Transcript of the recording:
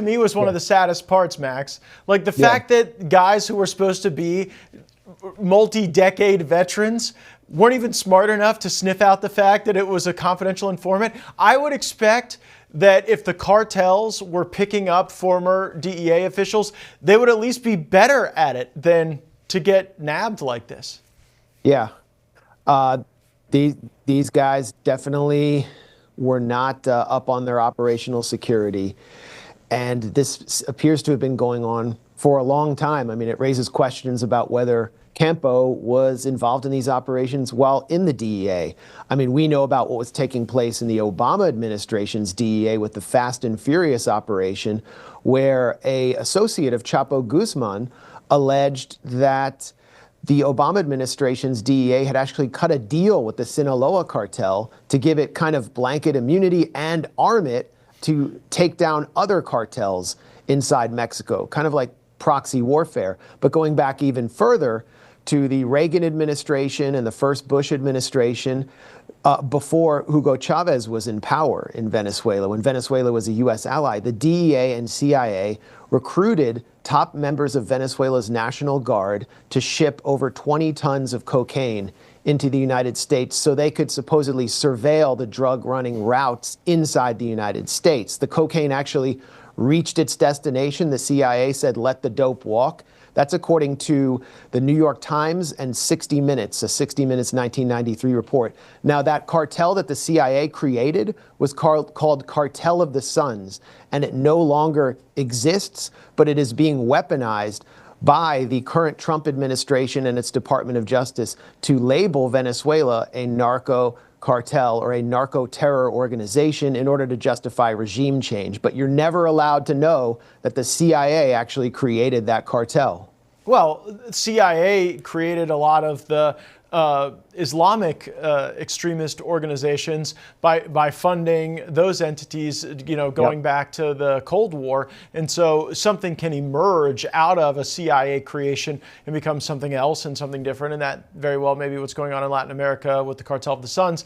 To me was one of the saddest parts, Max. Like the fact that guys who were supposed to be multi-decade veterans weren't even smart enough to sniff out the fact that it was a confidential informant. I would expect that if the cartels were picking up former DEA officials, they would at least be better at it than to get nabbed like this. Yeah. These guys definitely were not up on their operational security. And this appears to have been going on for a long time. I mean, it raises questions about whether Campo was involved in these operations while in the DEA. I mean, we know about what was taking place in the Obama administration's DEA with the Fast and Furious operation, where an associate of Chapo Guzman alleged that the Obama administration's DEA had actually cut a deal with the Sinaloa cartel to give it kind of blanket immunity and arm it to take down other cartels inside Mexico, kind of like proxy warfare. But going back even further to the Reagan administration and the first Bush administration, before Hugo Chavez was in power in Venezuela, when Venezuela was a U.S. ally, the DEA and CIA recruited top members of Venezuela's National Guard to ship over 20 tons of cocaine into the United States so they could supposedly surveil the drug running routes inside the United States. The cocaine actually reached its destination. The CIA said, let the dope walk. That's according to the New York Times and 60 Minutes, a 60 Minutes 1993 report. Now, that cartel that the CIA created was called Cartel of the Suns, and it no longer exists, but it is being weaponized by the current Trump administration and its Department of Justice to label Venezuela a narco cartel or a narco-terror organization in order to justify regime change. But you're never allowed to know that the CIA actually created that cartel. Well, CIA created a lot of the Islamic extremist organizations by funding those entities, going back to the Cold War. And so something can emerge out of a CIA creation and become something else and something different. And that very well may be what's going on in Latin America with the Cartel of the Suns.